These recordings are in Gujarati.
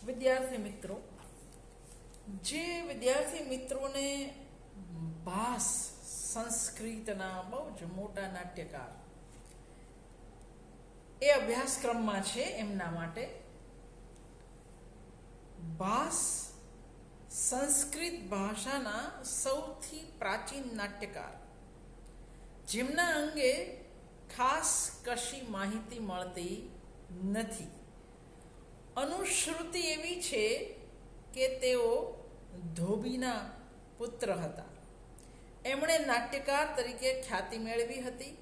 વિદ્યાર્થી મિત્રો, જે વિદ્યાર્થી મિત્રોને ભાસ સંસ્કૃતના બહુ જ મોટા નાટ્યકાર એ અભ્યાસક્રમમાં છે, એમના માટે ભાસ સંસ્કૃત ભાષાના સૌથી પ્રાચીન નાટ્યકાર, જેમના અંગે ખાસ કશી માહિતી મળતી નથી. અનુશ્રુતિ એવી છે કે તેઓ ધોબીના પુત્ર હતા. એમણે નાટ્યકાર તરીકે ખ્યાતિ મેળવી હતી.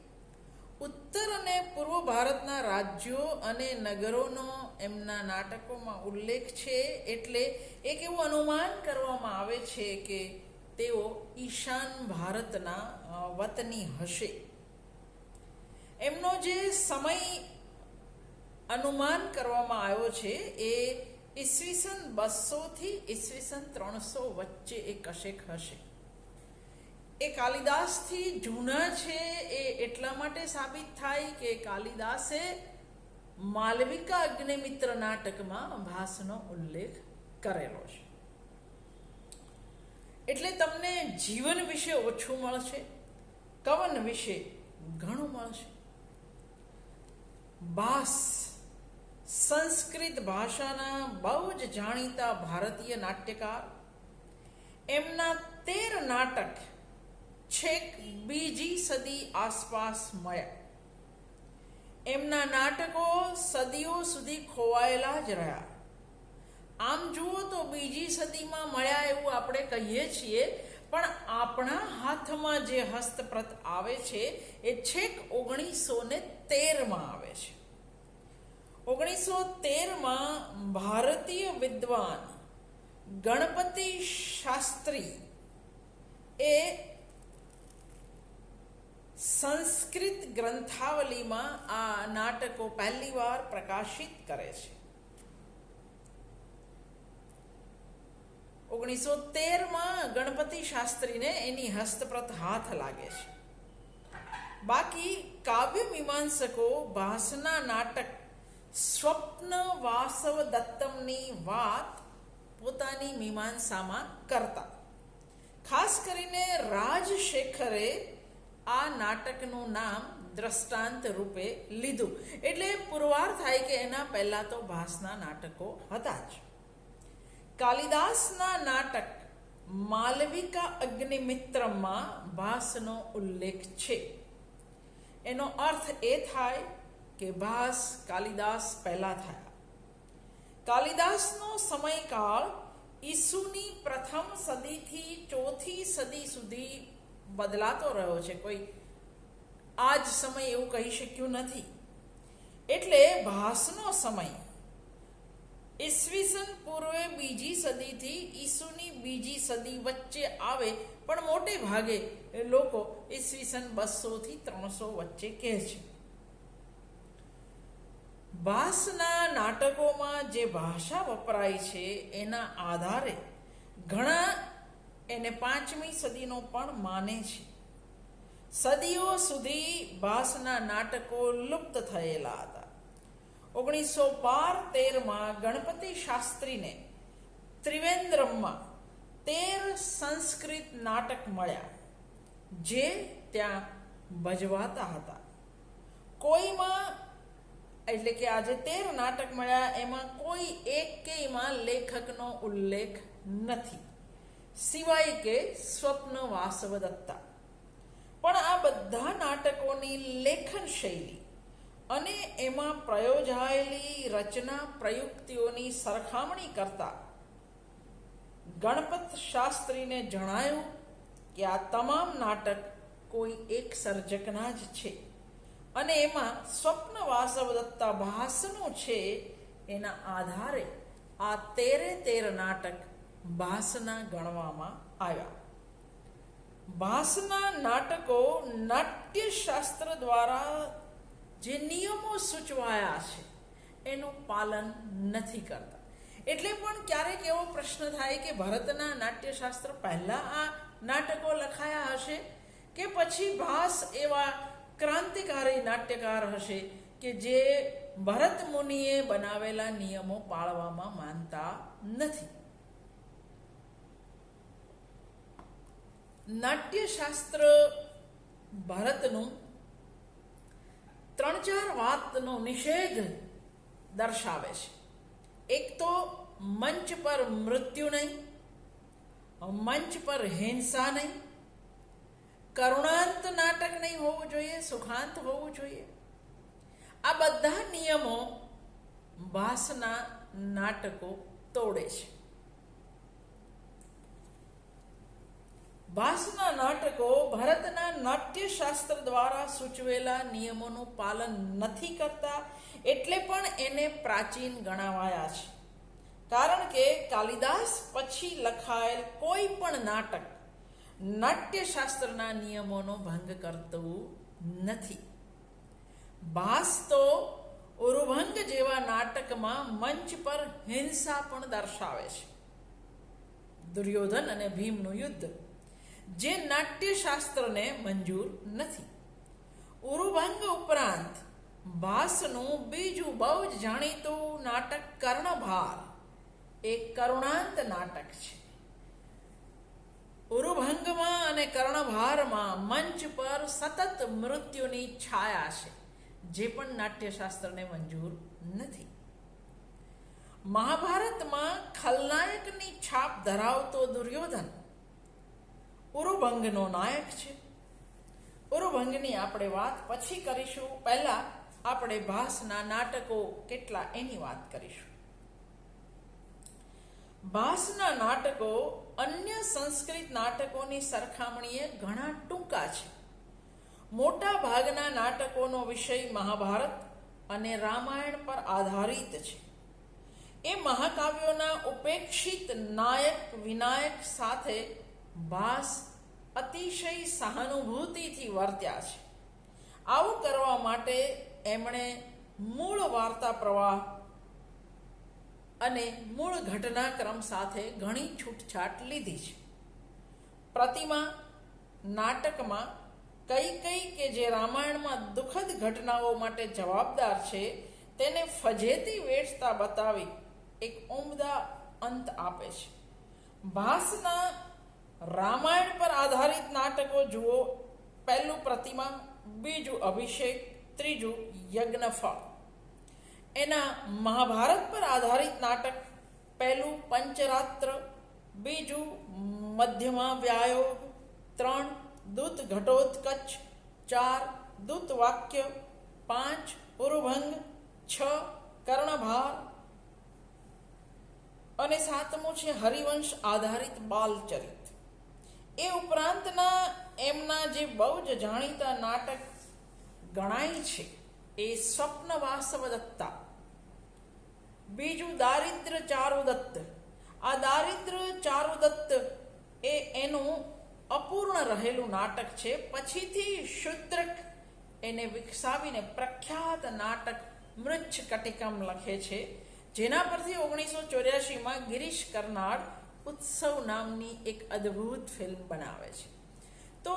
ઉત્તર અને પૂર્વ ભારતના રાજ્યો અને નગરોનો એમના નાટકોમાં ઉલ્લેખ છે, એટલે એક એવું અનુમાન કરવામાં આવે છે કે તેઓ ઈશાન ભારતના વતની હશે. એમનો જે સમય અનુમાન કરવામાં આવ્યો છે એ ઈસવીસન 200 થી ઈસવીસન 300 વચ્ચે એ કશેક હશે. એ કાલિદાસથી જૂના છે એ એટલા માટે સાબિત થાય કે કાલિદાસે માલવિકા અગ્નિમિત્ર નાટકમાં ભાસનો ઉલ્લેખ કરેલો છે. એટલે તમને જીવન વિશે ઓછું મળશે, કવન વિશે ઘણું મળશે. ભાસ સંસ્કૃત ભાષાના બહુ જ જાણીતા ભારતીય નાટ્યકાર. એમના 13 નાટક છેક બીજી સદી આસપાસ મળ્યા. એમના નાટકો સદીઓ સુધી ખોવાયેલા જ રહ્યા. આમ જુઓ તો બીજી સદીમાં મળ્યા એવું આપણે કહીએ છીએ, પણ આપણા હાથમાં જે હસ્તપ્રત આવે છે એ છેક 1913માં આવે છે. 1913માં ભારતીય વિદ્વાન ગણપતિ શાસ્ત્રી એ સંસ્કૃત ગ્રંથાવલીમાં આ નાટકો પહેલી વાર પ્રકાશિત કરે છે. 1913માં ગણપતિ શાસ્ત્રીને એની હસ્તપ્રત હાથ લાગે છે. બાકી કાવ્ય મીમાંસકો ભાસના નાટક સ્વપ્ન વાસવ દત્તમની વાત પોતાની મીમાંસામાં કરતા. ખાસ કરીને રાજશેખરે આ નાટકનું નામ દ્રષ્ટાંત રૂપે લીધું, એટલે પુરવાર થાય કે એના પહેલા તો ભાસના નાટકો હતા જ. કાલિદાસના નાટક માલવિકા અગ્નિમિત્રમાં ભાસનો ઉલ્લેખ છે. એનો અર્થ એ થાય કે ભાસ કાલિદાસ પહેલા થયા. કાલિદાસનો સમયકાળ ઈસુની પ્રથમ સદીથી ચોથી સદી સુધી બદલાતો રહ્યો છે. કોઈ આ જ સમય એવું કહી શક્યું નથી. એટલે ભાસનો સમય ઈસવીસન પૂર્વે બીજી સદીથી ઈસુની બીજી સદી વચ્ચે આવે, પણ મોટે ભાગે લોકો ઈસવીસન 200 થી 300 વચ્ચે કહે છે. ભાસના નાટકોમાં જે ભાષા વપરાય છે એના આધારે ઘણા એને 5મી સદીનો પણ માને છે. સદીઓ સુધી ભાસના નાટકો લુપ્ત થયેલા હતા. 1912-13માં ગણપતિ શાસ્ત્રીને ત્રિવેન્દ્રમમાં 13 સંસ્કૃત નાટક મળ્યા, જે ત્યાં ભજવાતા હતા. કોઈમાં, એટલે કે આજે 13 નાટક મળ્યા, એમાં કોઈ એકેયમાં લેખકનો ઉલ્લેખ નથી, સિવાય કે સ્વપ્ન વાસવ દત્તા. પણ આ બધા નાટકોની લેખન શૈલી અને એમાં પ્રયોજાયેલી રચના પ્રયુક્તિઓની સરખામણી કરતા ગણપત શાસ્ત્રીને જણાયું કે આ તમામ નાટક કોઈ એક સર્જકના જ છે, અને એમાં સ્વપ્ન વાસવ દત્તા ભાસનું છે. એના આધારે આ 13 નાટક ભાસના ગણવામાં આવ્યા. ભાસના નાટકો નાટ્યશાસ્ત્ર દ્વારા જે નિયમો સૂચવાયા છે એનું પાલન નથી કરતા. એટલે પણ ક્યારેક એવો પ્રશ્ન થાય કે ભારતના નાટ્યશાસ્ત્ર પહેલા આ નાટકો લખાયા હશે કે પછી ભાસ એવા ક્રાંતિકારી નાટ્યકાર હશે કે જે ભરત મુનિએ બનાવેલા નિયમો પાળવામાં માનતા નથી. નાટ્યશાસ્ત્ર ભારતનું 3-4 વાતનો નિષેધ દર્શાવે છે. એક તો મંચ પર મૃત્યુ નહીં, મંચ પર હિંસા નહીં, કરુણાંત નાટક નહીં હોવું જોઈએ, સુખાંત હોવું જોઈએ. આ બધા નિયમો ભાસના નાટકો તોડે છે. ભાસના નાટકો ભારતના નાટ્યશાસ્ત્ર દ્વારા સૂચવેલા નિયમોનું પાલન નથી કરતા, એટલે પણ એને પ્રાચીન ગણાવાયા છે. કારણ કે કાલિદાસ પછી લખાયેલ કોઈ પણ નાટક નાટ્યશાસ્ત્રના નિયમોનો ભંગ કરતું નથી. ભાસ તો ઉરુભંગ જેવા નાટકમાં મંચ પર હિંસા પણ દર્શાવે છે. દુર્યોધન અને ભીમનું યુદ્ધ જે નાટ્યશાસ્ત્રને મંજૂર નથી. ઉરુભંગ ઉપરાંત ભાસનું બીજું બહુ જ જાણીતું નાટક કર્ણભાર એ કરુણાંત નાટક છે. ઉરુભંગમાં અને કર્ણભારમાં મંચ પર સતત મૃત્યુની છાયા છે, જે પણ નાટ્યશાસ્ત્રને મંજૂર નથી. મહાભારતમાં ખલનાયકની છાપ ધરાવતો દુર્યોધન ઉરુભંગનો નાયક છે. ઉરુભંગની આપણે વાત પછી કરીશું. પહેલા આપણે ભાસના નાટકો કેટલા એની વાત કરીશું. ભાસના નાટકો અન્ય સંસ્કૃત નાટકોની સરખામણીએ ઘણા ટૂંકા છે. મોટા ભાગના નાટકોનો વિષય મહાભારત અને રામાયણ પર આધારિત છે. એ મહાકાવ્યોના ઉપેક્ષિત નાયક વિનાયક સાથે ભાસ અતિશય સહાનુભૂતિથી વર્ત્યા છે. આવું કરવા માટે એમણે મૂળ વાર્તા પ્રવાહ અને મૂળ ઘટનાક્રમ સાથે ઘણી છૂટછાટ લીધી છે. પ્રતિમા નાટકમાં કઈ કે જે રામાયણમાં દુઃખદ ઘટનાઓ માટે જવાબદાર છે તેને ફજેતી વેઠતા બતાવી એક ઉમદા અંત આપે છે. ભાસના રામાયણ પર આધારિત નાટકો જુઓ. પહેલું પ્રતિમા, બીજું અભિષેક, ત્રીજું યજ્ઞફળ. એના મહાભારત પર આધારિત નાટક પહેલું પંચરાત્ર, બીજું મધ્યમા વ્યાયોગ, 3 દૂત ઘટોત્કચ, 4 દૂત વાક્ય, 5 ઉરુભંગ, 6 કર્ણભાર અને 7મું છે હરિવંશ આધારિત બાલચરિત. એ ઉપરાંતના એમના જે બહુ જ જાણીતા નાટક ગણાય છે એ સ્વપ્ન વાસવદત્તા, બીજું દારિદ્ર ચારુદત્ત. આ દારિદ્ર ચારુદત્ત એ એનું અપૂર્ણ રહેલું નાટક છે. પછીથી શુદ્રક એને વિકસાવીને પ્રખ્યાત નાટક મૃચ્છ કટિકમ લખે છે, જેના પરથી 1984માં ગિરીશ કર્નાડ ઉત્સવ નામની એક અદ્ભુત ફિલ્મ બનાવે છે. તો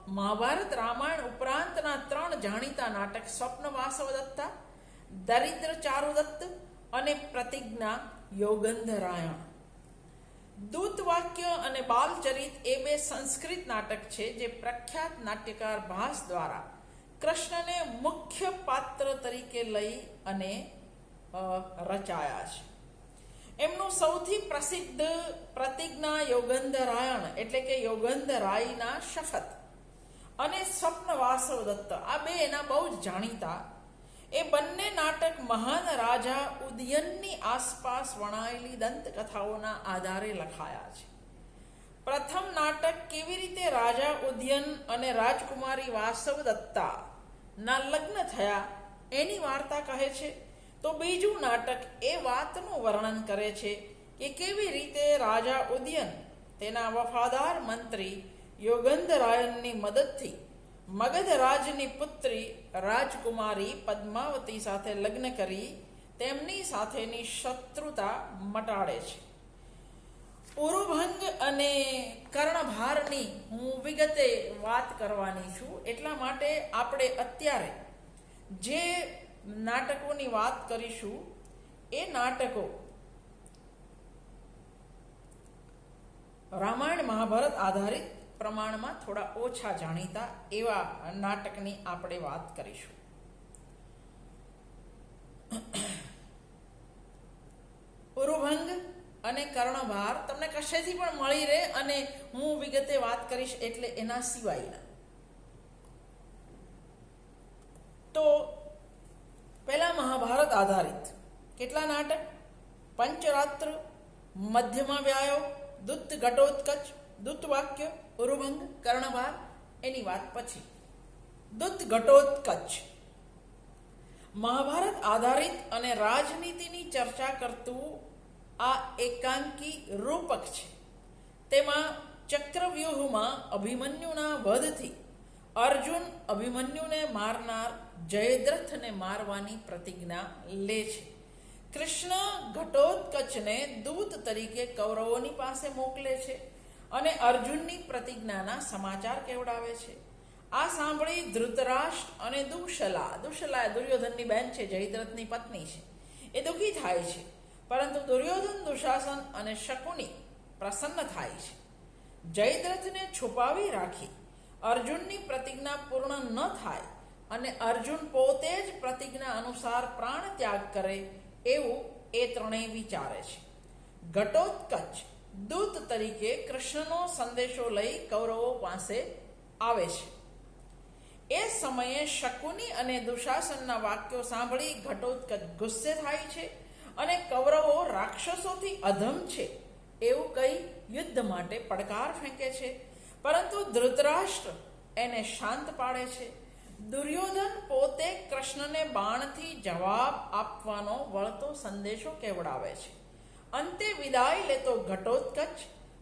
મહાભારત રામાયણ ઉપરાંતના 3 જાણીતા નાટક સ્વપ્ન વાસવદત્તા, દરિદ્ર ચારુદત્ત અને પ્રતિજ્ઞા યોગંધરાયણ. દૂતવાક્ય અને બાલચરિત એ 2 સંસ્કૃત નાટક છે જે પ્રખ્યાત નાટ્યકાર ભાસ દ્વારા કૃષ્ણને મુખ્ય પાત્ર તરીકે લઈ અને રચાયા છે. એમનું સૌથી પ્રસિદ્ધ પ્રતિજ્ઞા યોગંધરાયણ એટલે કે યોગંધરાયના શપથ અને સ્વપ્ન વાસવદત્ત, આ 2 એના બહુ જ જાણીતા. એ બંને નાટક મહાન રાજા ઉદયનની આસપાસ વણાયેલી દંતકથાઓના આધારે લખાયા છે. પ્રથમ નાટક કેવી રીતે રાજા ઉદયન અને રાજકુમારી વાસવદત્તા ના લગ્ન થયા એની વાર્તા કહે છે, તો બીજું નાટક એ વાતનું વર્ણન કરે છે કે કેવી રીતે રાજા ઉદયન તેના વફાદાર મંત્રી યોગંધરાયણની મદદથી મગધરાજની પુત્રી રાજકુમારી પદ્માવતી સાથે લગ્ન કરી તેમની સાથેની શત્રુતા મટાડે છે. ઉરુભંગ અને કર્ણભારની હું વિગતે વાત કરવાની છું, એટલા માટે આપણે અત્યારે જે નાટકોની વાત કરીશું, એ નાટકો રામાયણ મહાભારત આધારિત પ્રમાણમાં થોડા ઓછા જાણીતા એવા નાટકની આપણે વાત કરીશું. ઉરુભંગ અને કર્ણભાર તમને કશેથી પણ મળી રહે અને હું વિગતે વાત કરીશ એટલે એના સિવાયના. તો પહેલા મહાભારત આધારિત કેટલા નાટક? પંચરાત્ર, મધ્યમાં વ્યાયો, દૂત ઘટોત્કચ, દૂત વાક્ય, ઉરુભંગ, કર્ણભાર. એની વાત પછી. દૂત ઘટોત્કચ મહાભારત આધારિત અને રાજનીતિની ચર્ચા કરતું આ એકાંકી રૂપક છે. તેમાં ચક્રવ્યૂહમાં અભિમન્યુના વધથી અર્જુન અભિમન્યુને મારનાર જયદ્રથને મારવાની પ્રતિજ્ઞા લે છે. કૃષ્ણ ઘટોત્કચને દૂત તરીકે કૌરવોની પાસે મોકલે છે અને અર્જુનની પ્રતિજ્ઞાના સમાચાર કેવડાવે છે. આ સાંભળી ધૃતરાષ્ટ્ર અને દુશલા દુર્યોધનની બહેન છે, જયદ્રથની પત્ની છે, એ દુઃખી થાય છે. પરંતુ દુર્યોધન, દુશાસન અને શકુની પ્રસન્ન થાય છે. જયદ્રથને છુપાવી રાખી અર્જુનની પ્રતિજ્ઞા પૂર્ણ ન થાય અને અર્જુન પોતે જ પ્રતિજ્ઞા અનુસાર પ્રાણ ત્યાગ કરે એવું એ ત્રણેય વિચારે છે. ઘટોત્કચ દૂત તરીકે કૃષ્ણનો સંદેશો લઈ કૌરવો પાસે આવે છે. એ સમયે શકુની અને દુશાસનના વાક્યો સાંભળી ઘટોત્કચ ગુસ્સે થાય છે અને કૌરવો રાક્ષસોથી અધમ છે એવું કહી યુદ્ધ માટે પડકાર ફેંકે છે. પરંતુ ધૃતરાષ્ટ્ર એને શાંત પાડે છે. દુર્યોધન પોતે કૃષ્ણને બાણથી જવાબ આપવાનો વળતો સંદેશો કેવડાવે છે. અંતે વિદાય લેતો ઘટોત્કચ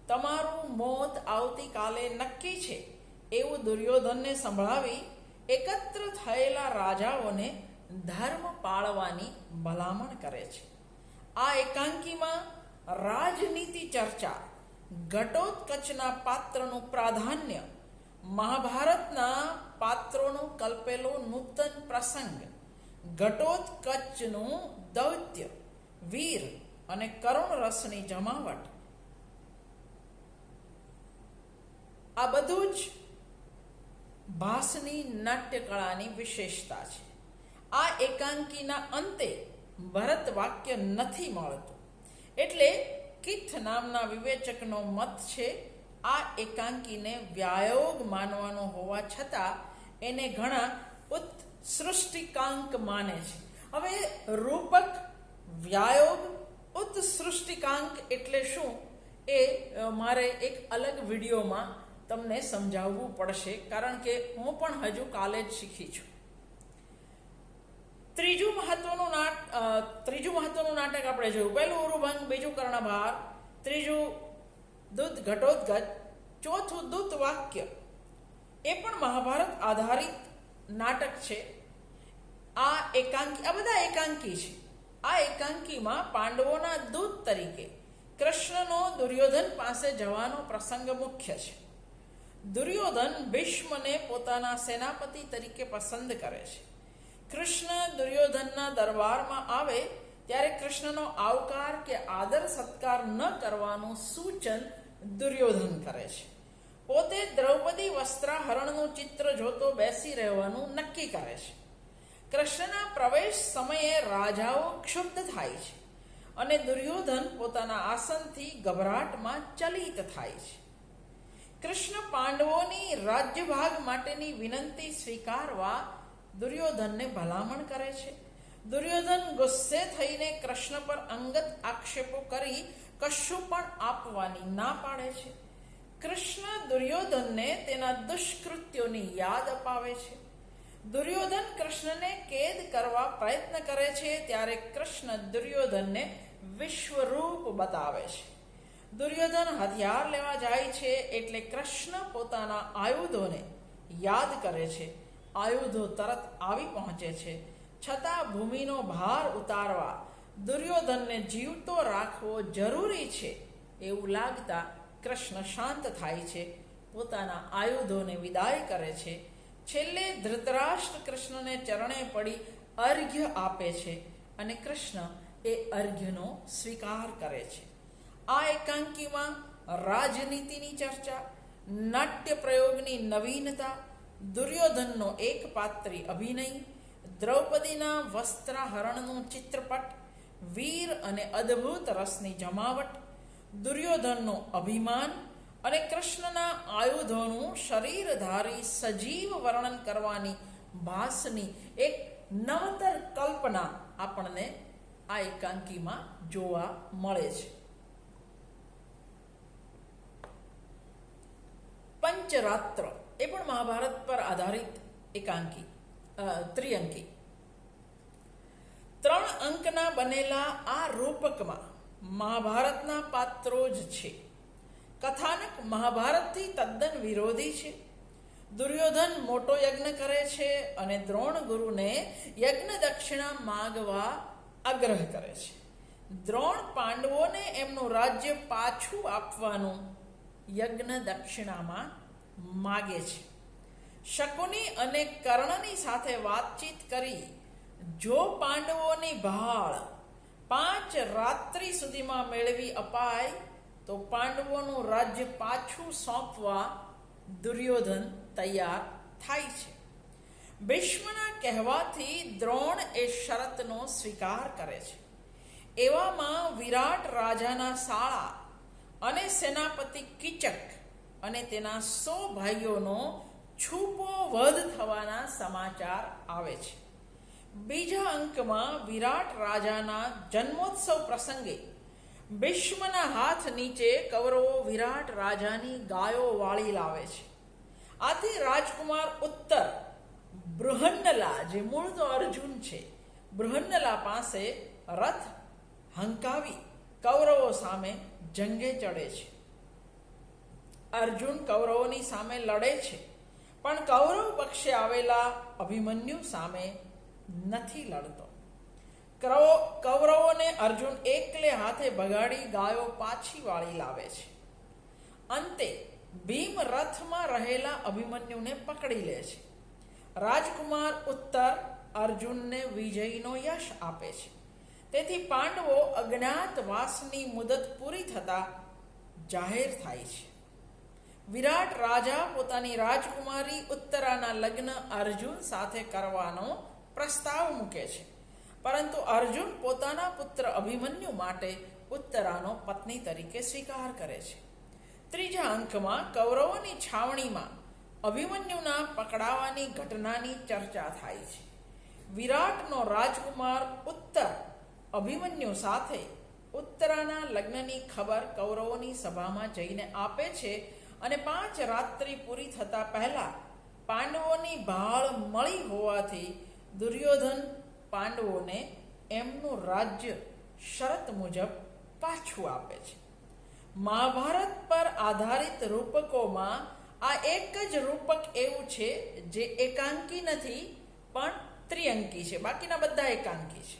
તમારું મોત આવતીકાલે નક્કી છે એવું દુર્યોધનને સંભળાવી એકત્ર થયેલા રાજાઓને ધર્મ પાળવાની ભલામણ કરે છે. આ એકાંકીમાં રાજનીતિ ચર્ચા, ઘટોત્કચના પાત્રનું પ્રાધાન્ય, મહાભારતના પાત્રોનો કલ્પેલો નૂતન પ્રસંગ, ઘટોત્કચનું દૌત્ય, વીર અને કરુણ રસની જમાવટ, આ બધું જ ભાસની નાટ્યકળાની વિશેષતા છે. આ એકાંકીના અંતે ભરત વાક્ય નથી મળતું એટલે કિથ નામના વિવેચકનો મત છે આ એકાંકીને વ્યાયોગ માનવાનો હોવા છતાં એને ઘણા ઉત્સૃષ્ટિકાંક માને છે. હવે રૂપક, વ્યાયોગ, ઉત્સૃષ્ટિકાંક એટલે શું એ મારે એક અલગ વિડીયોમાં તમને સમજાવવું પડશે, કારણ કે હું પણ હજુ કાલે જ શીખી છું. ત્રીજું મહત્વનું નાટક આપણે જોયું. પહેલું ઉરુભંગ, બીજું કર્ણભાર, ત્રીજું દૂત ઘટોત્કચ, ચોથું દૂત વાક્ય. એ પણ મહાભારત આધારિત નાટક છે. આ બધા એકાંકી છે. આ એકાંકીમાં પાંડવોના દૂત તરીકે કૃષ્ણનો દુર્યોધન પાસે જવાનો પ્રસંગ મુખ્ય છે. દુર્યોધન ભીષ્મને પોતાના સેનાપતિ તરીકે પસંદ કરે છે. કૃષ્ણ દુર્યોધનના દરબારમાં આવે ત્યારે કૃષ્ણનો આવકાર કે આદર સત્કાર ન કરવાનું સૂચન દુર્યોધન કરે છે. પોતે દ્રૌપદી વસ્ત્રાહરણનું ચિત્ર જોતો બેસી રહેવાનું નક્કી કરે છે. કૃષ્ણના પ્રવેશ સમયે રાજાઓ ક્ષુબ્ધ થાય છે અને દુર્યોધન પોતાના આસનથી ગભરાટમાં ચલિત થાય છે. કૃષ્ણ પાંડવોની રાજ્યભાગ માટેની વિનંતી સ્વીકારવા દુર્યોધનને ભલામણ કરે છે. દુર્યોધન ગુસ્સે થઈને કૃષ્ણ પર અંગત આક્ષેપો કરી કશું પણ આપવાની ના પાડે છે. કૃષ્ણ દુર્યોધનને તેના દુષ્કૃત્યોની યાદ અપાવે છે. દુર્યોધન કૃષ્ણને કેદ કરવા પ્રયત્ન કરે છે ત્યારે કૃષ્ણ દુર્યોધનને વિશ્વરૂપ બતાવે છે. દુર્યોધન હથિયાર લેવા જાય છે એટલે કૃષ્ણ પોતાના આયુધોને યાદ કરે છે. આયુધો તરત આવી પહોંચે છે. છતાં ભૂમિનો ભાર ઉતારવા દુર્યોધનને જીવતો રાખવો જરૂરી છે એવું લાગતા કૃષ્ણ શાંત થાય છે, પોતાના આયુધોને વિદાય કરે છે. છેલ્લે ધૃતરાષ્ટ્ર કૃષ્ણને ચરણે પડી અર્ઘ્ય આપે છે અને કૃષ્ણ એ અર્ઘ્યનો સ્વીકાર કરે છે. આ એકાંકીમાં રાજનીતિની ચર્ચા, નાટ્ય પ્રયોગની નવીનતા, દુર્યોધનનો એકપાત્રી અભિનય, દ્રૌપદીના વસ્ત્રાહરણનું ચિત્રપટ, વીર અને અદ્ભુત રસની જમાવટ, દુર્યોધનનું અભિમાન અને કૃષ્ણના આયુધોનું શરીરધારી સજીવ વર્ણન કરવાની ભાસની એક નવતર કલ્પના આપણને આ એકાંકીમાં જોવા મળે છે. પંચરાત્ર એ પણ મહાભારત પર આધારિત એકાંકી ત્રિઅંકી. 3 અંકના બનેલા આ રૂપકમાં મહાભારતના પાત્રો જ છે. કથાનક મહાભારતથી તદ્દન વિરોધી છે. દુર્યોધન મોટો યજ્ઞ કરે છે અને દ્રોણ ગુરુને યજ્ઞ દક્ષિણા માગવા આગ્રહ કરે છે. દ્રોણ પાંડવોને એમનું રાજ્ય પાછું આપવાનું યજ્ઞ દક્ષિણામાં માગે છે. શકુની અને કર્ણની સાથે વાતચીત કરી જો પાંડવોની ભાળ 5 રાત્રિ સુધીમાં મેળવી અપાય તો પાંડવોનું રાજ્ય પાછું સોંપવા દુર્યોધન તૈયાર થાય છે. ભીષ્મના કહેવાથી દ્રોણ એ શરતનો સ્વીકાર કરે છે. એવામાં વિરાટ રાજાના સાળા અને સેનાપતિ કીચક અને તેના 100 ભાઈઓનો છૂપો વધ થવાના સમાચાર આવે છે. બીજા અંકમાં વિરાટ રાજાના જન્મોત્સવ પ્રસંગે ભીષ્મના હાથ નીચે કૌરવો વિરાટ રાજાની ગાયો વાળી લાવે છે. આથી રાજકુમાર ઉત્તર બૃહન્નલા, જે મૂળ તો અર્જુન છે, બૃહન્નલા પાસે રથ હંકાવી કૌરવો સામે જંગે ચડે છે. અર્જુન કૌરવોની સામે લડે છે, પણ કૌરવ પક્ષે આવેલા અભિમન્યુ સામે નથી લડતો. કૌરવોને અર્જુન એકલે હાથે ભગાડી ગાયો પાછી વાળી લાવે છે. અંતે ભીમ રથમાં રહેલા અભિમન્યુને પકડી લે છે. રાજકુમાર ઉત્તર અર્જુનને વિજયનો યશ આપે છે. તેથી પાંડવો અજ્ઞાતવાસની મુદત પૂરી થતા જાહેર થાય છે. વિરાટ રાજા પોતાની રાજકુમારી ઉત્તરાના લગ્ન અર્જુન સાથે કરવાનો પ્રસ્તાવ મૂકે છે, પરંતુ અર્જુન પોતાના પુત્ર અભિમન્યુ માટે ઉત્તરાનો પત્ની તરીકે સ્વીકાર કરે છે. ત્રીજા અંકમાં કૌરવોની છાવણીમાં અભિમન્યુના પકડાવાની ઘટનાની ચર્ચા થાય છે. વિરાટનો રાજકુમાર ઉત્તર અભિમન્યુ સાથે ઉત્તરાના લગ્નની ખબર કૌરવોની સભામાં જઈને આપે છે અને 5 રાત્રિ પૂરી થતા પહેલા પાંડવોની ભાળ મળી હોવાથી દુર્યોધન પાંડવોને એમનું રાજ્ય શરત મુજબ પાછું આપે છે. મહાભારત પર આધારિત રૂપકોમાં આ એક જ રૂપક એવું છે જે એકાંકી નથી પણ ત્રિઅંકી છે. બાકીના બધા એકાંકી છે.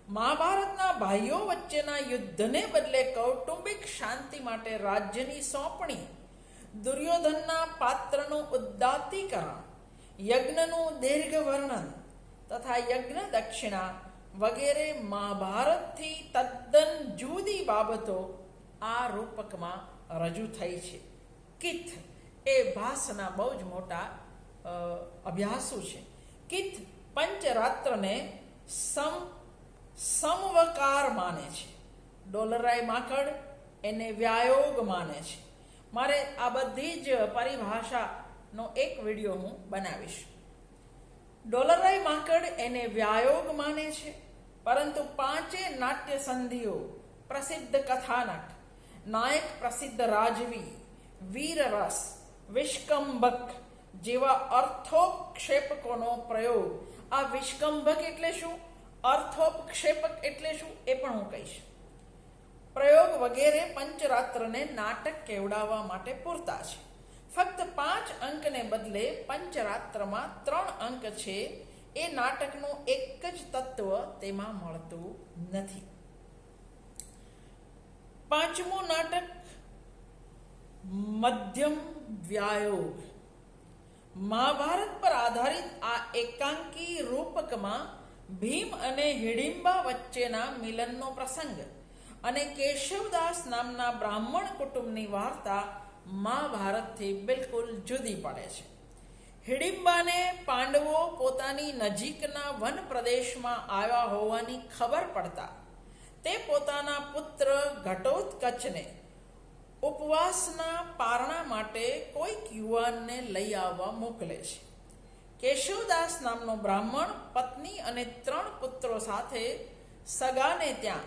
મહાભારતના ભાઈઓ વચ્ચેના યુદ્ધને બદલે કૌટુંબિક શાંતિ માટે રાજ્યની સોંપણી, દુર્યોધનના પાત્રનું ઉદાત્તીકરણ, યજ્ઞનું દીર્ઘ વર્ણન તથા યજ્ઞ દક્ષિણા વગેરે મહાભારતથી તદ્દન જુદી બાબતો આ રૂપકમાં રજૂ થઈ છે. કિથ એ ભાસના બહુ જ મોટા અભ્યાસુ છે. કિથ પંચરાત્રને સમવકાર માને છે. ડોલરાય માકડ એને વ્યાયોગ માને છે. મારે આ બધી જ પરિભાષાનો એક વિડીયો હું બનાવીશ. ડોલરાય માકડ એને વ્યાયોગ માને છે, પરંતુ 5 નાટ્ય સંધિઓ, પ્રસિદ્ધ કથાનક, નાયક પ્રસિદ્ધ રાજવી, વીરરસ, વિષ્કંભક જેવા અર્થોપક્ષેપકોનો પ્રયોગ. આ વિષ્કંભક એટલે શું, અર્થોપક્ષેપક એટલે શું એ પણ હું કહીશ. પ્રયોગ વગેરે પંચરાત્રને નાટક કેવડાવવા માટે પૂરતા છે. ફક્ત 5 અંકને બદલે પંચરાત્રમાં 3 અંક છે. એ નાટકનું એક જ તત્વ તેમાં મળતું નથી. 5મું નાટક મધ્યમ વ્યાયોગ. મહાભારત પર આધારિત આ એકાંકી રૂપકમાં ભીમ અને હિડિંબા વચ્ચેના મિલનનો પ્રસંગ અને કેશવદાસ નામના બ્રાહ્મણ કુટુંબની વાર્તા મહાભારતથી બિલકુલ જુદી પડે છે. હિડિંબાને પાંડવો પોતાની નજીકના વન પ્રદેશમાં આવ્યા હોવાની ખબર પડતા તે પોતાના પુત્ર ઘટોત્કચને ઉપવાસના પારણા માટે કોઈક યુવાનને લઈ આવવા મોકલે છે. કેશવદાસ નામનો બ્રાહ્મણ પત્ની અને 3 પુત્રો સાથે સગાને ત્યાં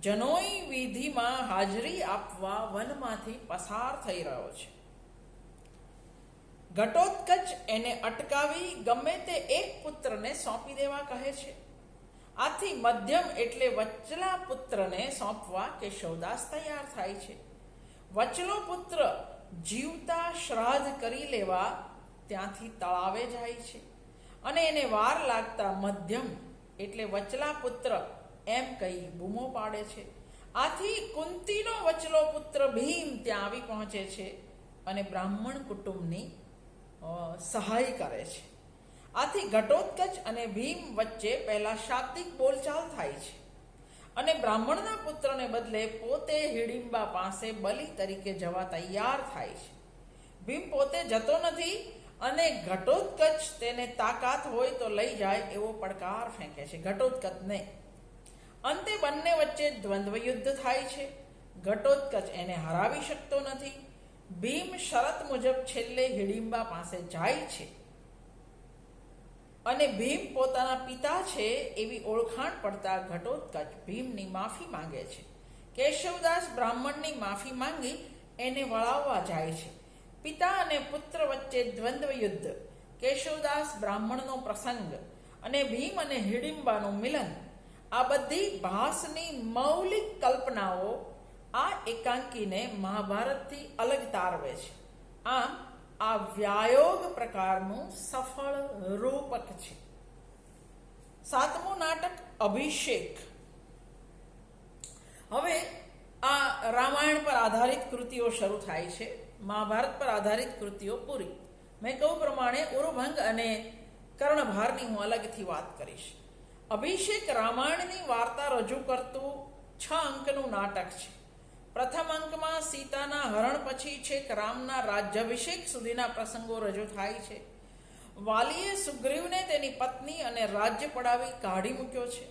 જનોઈ વિધિમાં હાજરી આપવા વનમાંથી પસાર થઈ રહ્યો છે. ઘટોત્કચ એને અટકાવી ગમે તે એક પુત્રને સોંપી દેવા કહે છે. આથી મધ્યમ એટલે વચલા પુત્રને સોંપવા કેશવદાસ તૈયાર થાય છે. વચલો પુત્ર જીવતા શ્રાદ્ધ કરી લેવા ત્યાંથી તળાવે જાય છે અને એને વાર લાગતા મધ્યમ એટલે વચલા પુત્ર એમ કહી બૂમો પાડે છે. આથી કુંતીનો વચલો પુત્ર ભીમ ત્યાં આવી પહોંચે છે અને બ્રાહ્મણ કુટુંબની સહાય કરે છે. આથી ઘટોત્કચ અને ભીમ વચ્ચે પહેલા શાબ્દિક બોલચાલ થાય છે અને બ્રાહ્મણના પુત્રને બદલે પોતે હિડિંબા પાસે બલિ તરીકે જવા તૈયાર થાય છે. ભીમ પોતે જતો નથી અને ઘટોત્કચ તેને તાકાત હોય તો લઈ જાય એવો પડકાર ફેંકે છે ઘટોત્કચને. અંતે બંને વચ્ચે દ્વંદ્વ યુદ્ધ થાય છે. ઘટોત્કચ એને હરાવી શકતો નથી. ભીમ શરત મુજબ છેલ્લે હિડિંબા પાસે જાય છે અને ભીમ પોતાના પિતા છે એવી ઓળખાણ પડતા ઘટોત્કચ ભીમની માફી માંગે છે. કેશવદાસ બ્રાહ્મણની માફી માંગી એને વળાવવા જાય છે. પિતા અને પુત્ર વચ્ચે દ્વંદ્વ યુદ્ધ, કેશવદાસ બ્રાહ્મણનો પ્રસંગ અને ભીમ અને હિડિંબાનું મિલન, આ બધી ભાસની મૌલિક કલ્પનાઓ આ એકાંકીને મહાભારતથી અલગ તારવે છે. આમ આ વ્યાયોગ પ્રકારનું સફળ રૂપક છે. 7મું નાટક અભિષેક. હવે આ રામાયણ પર આધારિત કૃતિઓ શરૂ થાય છે. મહાભારત પર આધારિત કૃતિઓ પૂરી. મેં કહ્યું પ્રમાણે ઉરુભંગ અને કર્ણભારની હું અલગથી વાત કરીશ. અભિષેક રામાયણની વાર્તા રજૂ કરતું 6 અંકનું નાટક છે. પ્રથમ અંકમાં સીતાના હરણ પછી છેક રામના રાજ્યાભિષેક સુધીના પ્રસંગો રજૂ થાય છે. વાલીએ સુગ્રીવને તેની પત્ની અને રાજ્ય પડાવી કાઢી મૂક્યો છે.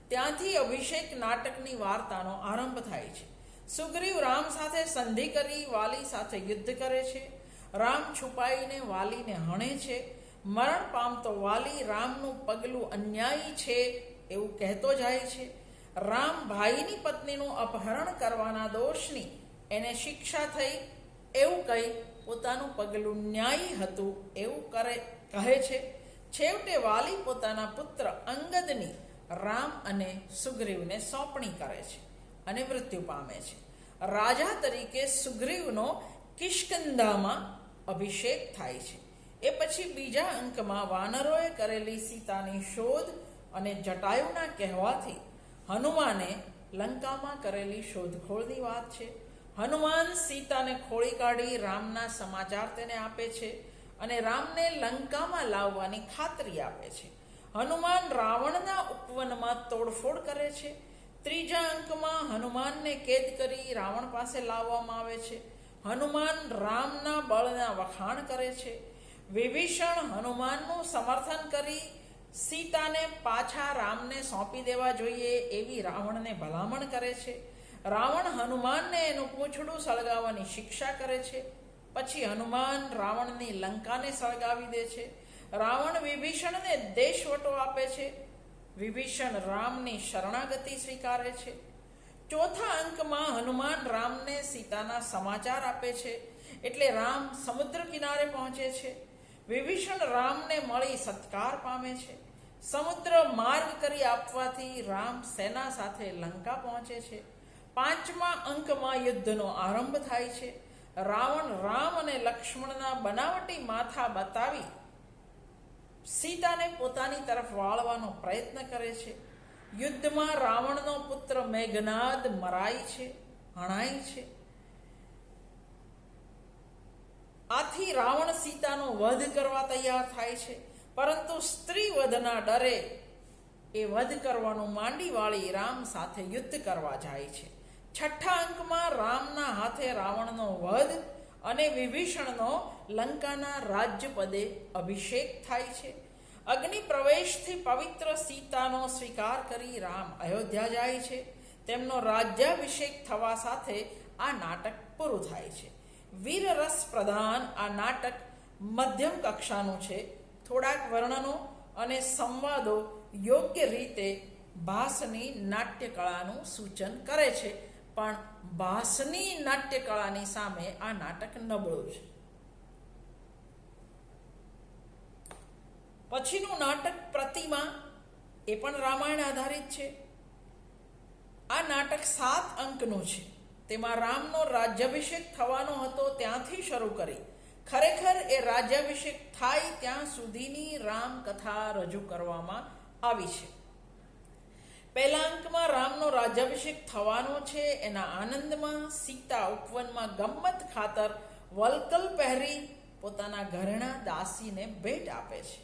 ત્યાંથી અભિષેક નાટકની વાર્તાનો આરંભ થાય છે. સુગ્રીવ રામ સાથે સંધિ કરી વાલી સાથે યુદ્ધ કરે છે. રામ છુપાઈને વાલીને હણે છે. મરણ પામતો વાલી રામનું પગલું અન્યાયી છે એવું કહેતો જાય છે. રામ ભાઈની પત્નીનું અપહરણ કરવાના દોષની એને શિક્ષા થઈ એવું કહી પોતાનું પગલું ન્યાયી હતું એવું કહે છે. છેવટે વાલી પોતાના પુત્ર અંગદની રામ અને સુગ્રીવને સોંપણી કરે છે અને મૃત્યુ પામે છે. રાજા તરીકે સુગ્રીવનો કિષ્કિંધામાં અભિષેક થાય છે. એ પછી બીજા અંકમાં વાનરોએ કરેલી સીતાની શોધ અને જટાયુના કહેવાથી હનુમાને લંકામાં કરેલી શોધખોળની વાત છે. હનુમાન સીતાને ખોળી કાઢી રામના સમાચાર તેને આપે છે અને રામને લંકામાં લાવવાની ખાતરી આપે છે. હનુમાન રાવણના ઉપવનમાં તોડફોડ કરે છે. ત્રીજા અંકમાં હનુમાનને કેદ કરી રાવણ પાસે લાવવામાં આવે છે. હનુમાન રામના બળના વખાણ કરે છે. વિભીષણ હનુમાનનું સમર્થન કરી સીતાને પાછા રામને સોંપી દેવા જોઈએ એવી રાવણને ભલામણ કરે છે. રાવણ હનુમાનને એનું પૂંછડું સળગાવવાની શિક્ષા કરે છે. પછી હનુમાન રાવણની લંકાને સળગાવી દે છે. રાવણ વિભીષણને દેશવટો આપે છે. વિભીષણ રામની શરણાગતિ સ્વીકારે છે. ચોથા અંકમાં હનુમાન રામને સીતાના સમાચાર આપે છે એટલે રામ સમુદ્ર કિનારે પહોંચે છે. વિભીષણ રામને મળી સત્કાર પામે છે. સમુદ્ર માર્ગ કરી આપવાથી રામ સેના સાથે લંકા પહોંચે છે. પાંચમા અંકમાં યુદ્ધનો આરંભ થાય છે. રાવણ રામ અને લક્ષ્મણના બનાવટી માથા બતાવી સીતાને પોતાની તરફ વાળવાનો પ્રયત્ન કરે છે. યુદ્ધમાં રાવણનો પુત્ર મેઘનાદ મરાય છે, હણાય છે. આથી રાવણ સીતાનો વધ કરવા તૈયાર થાય છે, પરંતુ સ્ત્રી વધના ડરે એ વધ કરવાનું માંડી વાળી રામ સાથે યુદ્ધ કરવા જાય છે. છઠ્ઠા અંકમાં રામના હાથે રાવણનો વધ અને વિભીષણનો લંકાના રાજ્ય પદે અભિષેક થાય છે. અગ્નિ પ્રવેશથી પવિત્ર સીતાનો સ્વીકાર કરી રામ અયોધ્યા જાય છે. તેમનો રાજ્યાભિષેક થવા સાથે આ નાટક પૂરું થાય છે. વીરરસ પ્રધાન આ નાટક મધ્યમ કક્ષાનું છે. થોડાક વર્ણનો અને સંવાદો યોગ્ય રીતે ભાસની નાટ્યકળાનું સૂચન કરે છે, પણ ભાસની નાટ્યકળાની સામે આ નાટક નબળું છે. પછીનું નાટક પ્રતિમા, એ પણ રામાયણ આધારિત છે. આ નાટક 7 અંકનું છે. તેમાં રામનો રાજ્યાભિષેક થવાનો હતો ત્યાંથી શરૂ કરી ખરેખર એ રાજ્યાભિષેક થાય ત્યાં સુધીની રામકથા રજૂ કરવામાં આવી છે. પહેલા અંકમાં રામનો રાજ્યાભિષેક થવાનો છે. એના આનંદમાં સીતા ઉપવનમાં ગમ્મત ખાતર વલકલ પહેરી પોતાના ઘરેણા દાસીને ભેટ આપે છે.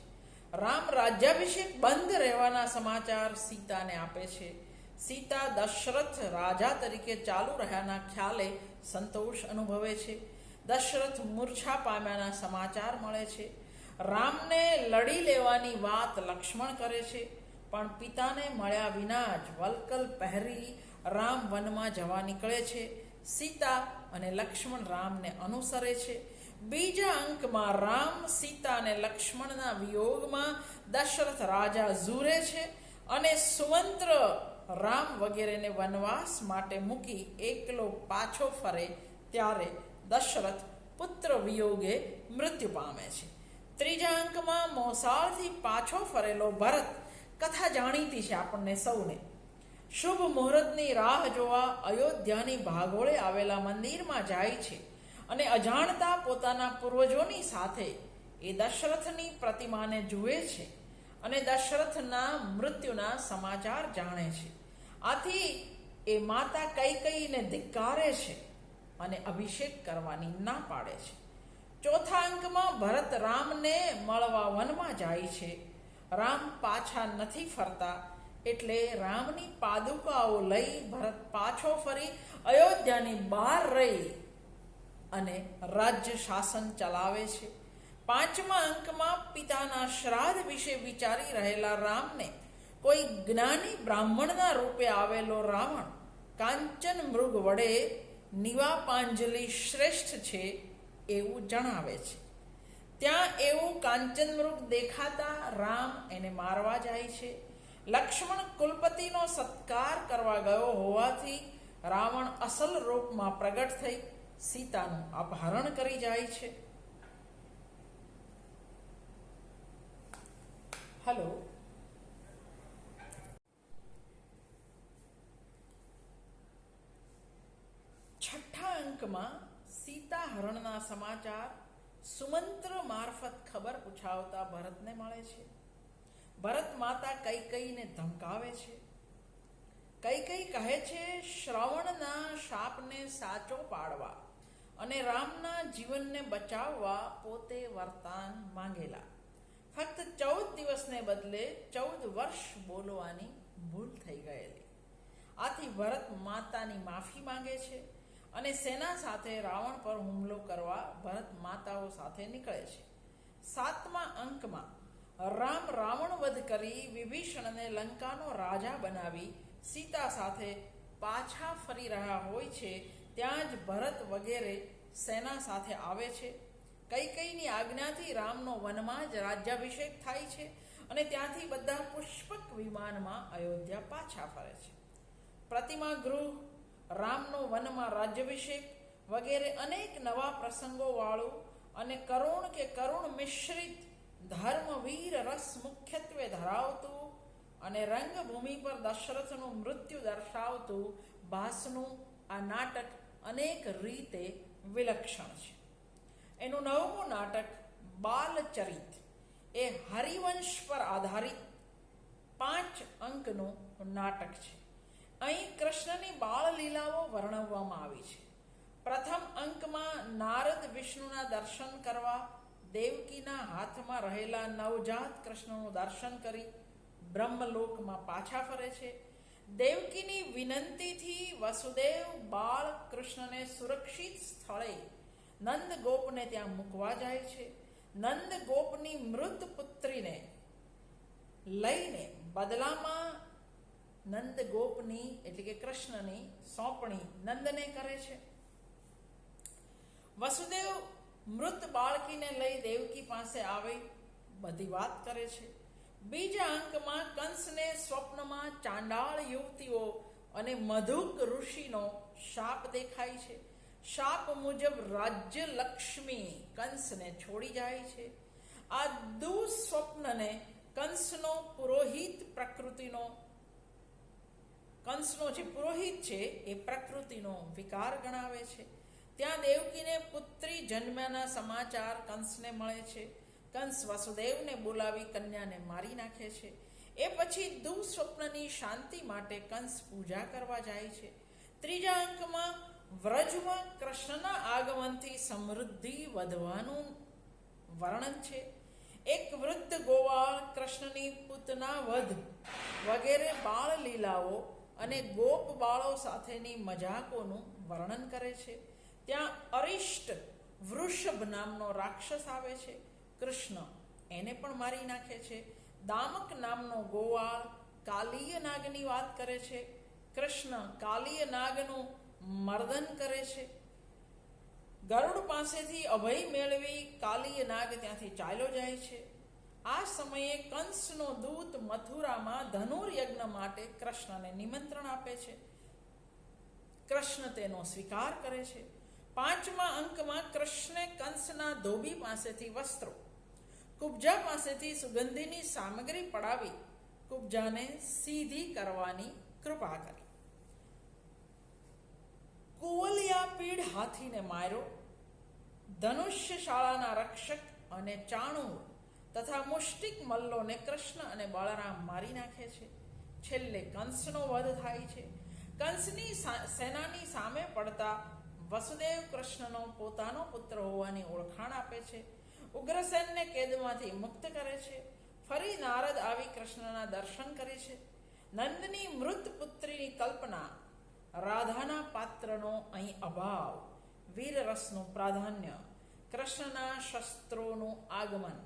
રામ રાજ્યાભિષેક બંધ રહેવાના સમાચાર સીતાને આપે છે. સીતા દશરથ રાજા તરીકે ચાલુ રહ્યાના ખ્યાલે સંતોષ અનુભવે છે. દશરથ મૂર્છા પામ્યાના સમાચાર મળે છે. રામને લડી લેવાની વાત લક્ષ્મણ કરે છે, પણ પિતાને મળ્યા વિના જ વલકલ પહેરી રામ વનમાં જવા નીકળે છે. સીતા અને લક્ષ્મણ રામને અનુસરે છે. બીજા અંકમાં રામ, સીતા અને લક્ષ્મણના વિયોગમાં દશરથ રાજા ઝૂરે છે અને સુમંત્ર રામ વગેરેને વનવાસ માટે મૂકી એકલો પાછો ફરે ત્યારે દશરથ પુત્ર વિયોગે મૃત્યુ પામે છે. ત્રીજા અંકમાં મોસાળથી પાછો ફરેલો ભરત, કથા જાણીતી છે આપણને સૌને, શુભ મુહૂર્તની રાહ જોવા અયોધ્યાની ભાગોળે આવેલા મંદિરમાં જાય છે અને અજાણતા પોતાના પૂર્વજોની સાથે એ દશરથની પ્રતિમાને જુએ છે અને દશરથના મૃત્યુના સમાચાર જાણે છે. આથી એ માતા કૈકેયીને ધિક્કારે છે અને અભિષેક કરવાની ના પાડે છે. ચોથા અંકમાં ભરત રામને મળવા વનમાં જાય છે. રામ પાછા નથી ફરતા એટલે રામની પાદુકાઓ લઈ ભરત પાછો ફરી અયોધ્યાની બહાર રહી અને રાજ્ય શાસન ચલાવે છે. પાંચમા અંકમાં પિતાના શ્રાદ્ધ વિશે વિચારી રહેલા રામને કોઈ જ્ઞાની બ્રાહ્મણના રૂપે આવેલો રાવણ કાંચન મૃગ વડે નિવાપાંજલિ શ્રેષ્ઠ છે એવું જણાવે છે. ત્યાં એવું કાંચન મૃગ દેખાતા રામ એને મારવા જાય છે. લક્ષ્મણ કુલપતિનો સત્કાર કરવા ગયો હોવાથી રાવણ અસલ રૂપમાં પ્રગટ થઈ સીતાનું અપહરણ કરી જાય છે. હલો, છઠ્ઠા અંકમાં સીતા હરણના સમાચાર સુમંત્ર મારફત ખબર પૂછાવતા ભરતને મળે છે. ભરત માતા કૈકેયીને ધમકાવે છે. કૈકેયી કહે છે શ્રવણના શાપને સાચો પાડવા અને રામના જીવનને બચાવવા પોતે વરદાન માંગેલા. ફક્ત 14 દિવસને બદલે 14 વર્ષ બોલવાની ભૂલ થઈ ગયેલી. આથી ભરત માતાની માફી માંગે છે અને સેના સાથે રાવણ પર હુમલો કરવા ભરત માતાઓ સાથે નીકળે છે. 7મા અંકમાં રામ રાવણ વધ કરી વિભીષણને લંકાનો રાજા બનાવી સીતા સાથે પાછા ફરી રહ્યા હોય છે. ત્યાં જ ભરત વગેરે સેના સાથે આવે છે. કૈકેયીની આજ્ઞાથી રામનો વનમાં જ રાજ્યાભિષેક થાય છે અને ત્યાંથી બધા પુષ્પક વિમાનમાં અયોધ્યા પાછા ફરે છે. પ્રતિમા ગૃહ, રામનો વનમાં રાજ્યાભિષેક વગેરે અનેક નવા પ્રસંગોવાળું અને કરુણ કે કરુણ મિશ્રિત ધર્મવીર રસ મુખ્યત્વે ધરાવતું અને રંગભૂમિ પર દશરથનું મૃત્યુ દર્શાવતું ભાસનું આ નાટક અનેક રીતે વિલક્ષણ છે. એનું 9મું નાટક બાલચરિત એ હરિવંશ પર આધારિત 5 અંકનું નાટક છે. અહીં કૃષ્ણની બાળ લીલાઓ વર્ણવવામાં આવી છે. પ્રથમ અંકમાં નારદ વિષ્ણુના દર્શન કરવા દેવકીના હાથમાં રહેલા નવજાત કૃષ્ણનું દર્શન કરી બ્રહ્મલોકમાં પાછા ફરે છે. દેવકીની વિનંતીથી વસુદેવ બાળ કૃષ્ણને સુરક્ષિત સ્થળે નંદ ગોપને ત્યાં મૂકવા જાય છે. નંદ ગોપની મૃત પુત્રીને લઈને બદલામાં નંદ ગોપની એટલે કે કૃષ્ણની સોંપણી નંદને કરે છે. વસુદેવ મૃત બાળકીને લઈ દેવકી પાસે આવી બધી વાત કરે છે. બીજા અંકમાં કંસને સ્વપ્નમાં ચાંડાળ યુવતીઓ અને મધુક ઋષિનો શાપ દેખાય છે. શાપ મુજબ રાજ્ય લક્ષ્મી કંસને છોડી જાય છે. આ દુઃસ્વપ્નને કંસનો જે પુરોહિત છે એ પ્રકૃતિનો વિકાર ગણાવે છે. ત્યાં દેવકીને પુત્રી જન્મ્યાના સમાચાર કંસને મળે છે. કંસ વસુદેવને બોલાવી કન્યાને મારી નાખે છે. એ પછી દુઃસ્વપ્નની શાંતિ માટે કંસ પૂજા કરવા જાય છે. ત્રીજા અંકમાં વ્રજમાં કૃષ્ણના આગમનથી સમૃદ્ધિ વધવાનું વર્ણન છે. એક વૃદ્ધ ગોવાળ કૃષ્ણની પૂતના વધ વગેરે બાળ લીલાઓ અને ગોપ બાળો સાથેની મજાકોનું વર્ણન કરે છે. ત્યાં અરિષ્ટ વૃષભ નામનો રાક્ષસ આવે છે. કૃષ્ણ એને પણ મારી નાખે છે. દામક નામનો ગોવાળ કાલીય નાગની વાત કરે છે. કૃષ્ણ કાલીય નાગનું મર્દન કરે છે. ગરુડ પાસેથી અભય મેળવી કાલીય નાગ ત્યાંથી ચાલ્યો જાય છે. આ સમયે કંસનો દૂત મથુરામાં ધનુર્યજ્ઞ માટે કૃષ્ણને નિમંત્રણ આપે છે. કૃષ્ણ તેનો સ્વીકાર કરે છે. પાંચમા અંકમાં કૃષ્ણે કંસના ધોબી પાસેથી વસ્ત્રો, કુબ્જા પાસેથી સુગંધીની સામગ્રી પડાવી કુબ્જાને સીધી કરવાની કૃપા કરી. કુવલિયાપીડ હાથીને માર્યો. ધનુષ્ય શાળાના રક્ષક અને ચાણૂર તથા મુષ્ટિક મલ્લોને કૃષ્ણ અને બળરામ મારી નાખે છે. છેલ્લે કંસનો વધ થાય છે. કંસની સેનાની સામે પડતા વસુદેવ કૃષ્ણનો પોતાનો પુત્ર હોવાની ઓળખાણ આપે છે. ઉગ્રસેનને કેદમાંથી મુક્ત કરે છે. ફરી નારદ આવી કૃષ્ણના દર્શન કરે છે. નંદની મૃત પુત્રીની કલ્પના, રાધાના પાત્રનો અહીં અભાવ, વીરરસનું પ્રાધાન્ય, કૃષ્ણના શસ્ત્રોનું આગમન,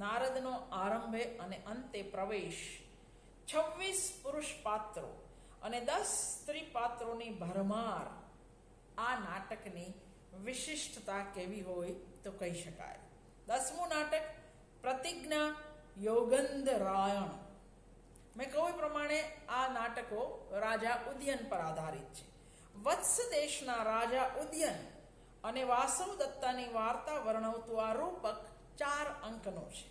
નારદનો આરંભે અને અંતે પ્રવેશ, 26 પુરુષ પાત્રો અને 10 સ્ત્રી પાત્રોની ભરમાર આ નાટકની વિશિષ્ટતા કેવી હોય તો કહી શકાય. 10મું નાટક પ્રતિજ્ઞા યોગંધરાયણ. મેં કહ્યું એ પ્રમાણે આ નાટકો રાજા ઉદયન પર આધારિત છે. વત્સ દેશના રાજા ઉદયન અને વાસવ દત્તાની વાર્તા વર્ણવતું આ રૂપક 4 અંકનો છે.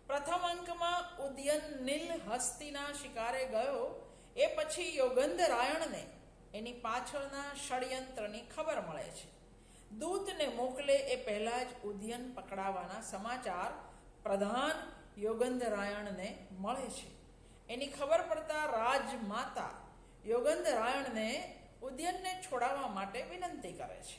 પ્રથમ અંકમાં ઉદયન નીલ હસ્તીના શિકારે ગયો એ પછી યોગંધરાયણને એની પાછળના ષડયંત્રની ખબર મળે છે. દૂતને મોકલે એ પહેલા જ ઉદયન પકડાવાના સમાચાર પ્રધાન યોગંધરાયણને મળે છે. એની ખબર પડતા રાજમાતા યોગંધરાયણને ઉદયનને છોડાવવા માટે વિનંતી કરે છે.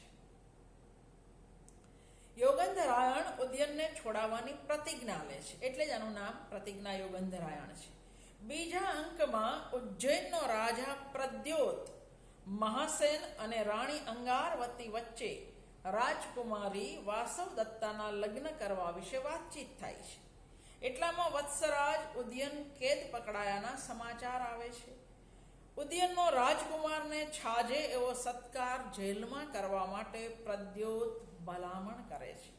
યોગંધરાયણ ઉદયનને છોડાવવાની પ્રતિજ્ઞા લે છે, એટલે જ આનું નામ પ્રતિજ્ઞા યોગંધરાયણ છે. બીજા અંકમાં ઉજ્જૈનનો રાજા પ્રદ્યોત મહાસેન અને રાણી અંગારવતી વચ્ચે રાજકુમારી વાસવ દત્તાના લગ્ન કરવા વિશે વાતચીત થાય છે. એટલામાં વત્સરાજ ઉદયન કેદ પકડાયાના સમાચાર આવે છે. ઉદયનનો રાજકુમારને છાજે એવો સત્કાર જેલમાં કરવા માટે પ્રદ્યોત ભલામણ કરે છે.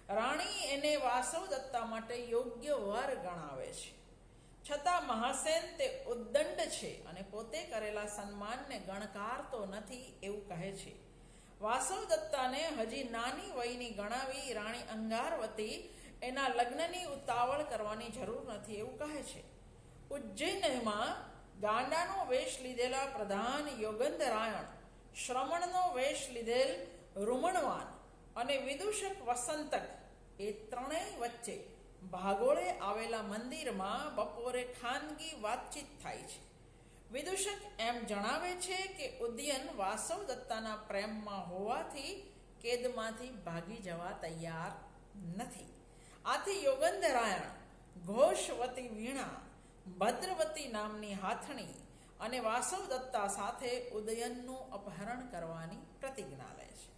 રાણી એને વાસવ દત્તા માટે યોગ્ય વર ગણાવે છે. છતાં મહાસેન તે ઉદ્દંડ છે અને પોતે કરેલા સન્માનને ગણકારતો નથી એવું કહે છે. વાસવ દત્તાને હજી નાની વયની ગણાવી રાણી અંગારવતી એના લગ્નની ઉતાવળ કરવાની જરૂર નથી એવું કહે છે. ઉજ્જૈનમાં ગાંડાનો વેશ લીધેલા પ્રધાન યોગંધરાયણ, શ્રમણનો વેશ લીધેલ રૂમણવાન અને વિદૂષક વસંતક એ ત્રણેય વચ્ચે ભાગોળે આવેલા મંદિરમાં બપોરે ખાનગી વાતચીત થાય છે. વિદૂષક એમ જણાવે છે કે ઉદયન વાસવ દત્તાના પ્રેમમાં હોવાથી કેદમાંથી ભાગી જવા તૈયાર નથી. આથી યોગંધરાયણ ઘોષવતી વીણા, ભદ્રવતી નામની હાથણી અને વાસવદત્તા સાથે ઉદયનનું અપહરણ કરવાની પ્રતિજ્ઞા લે છે.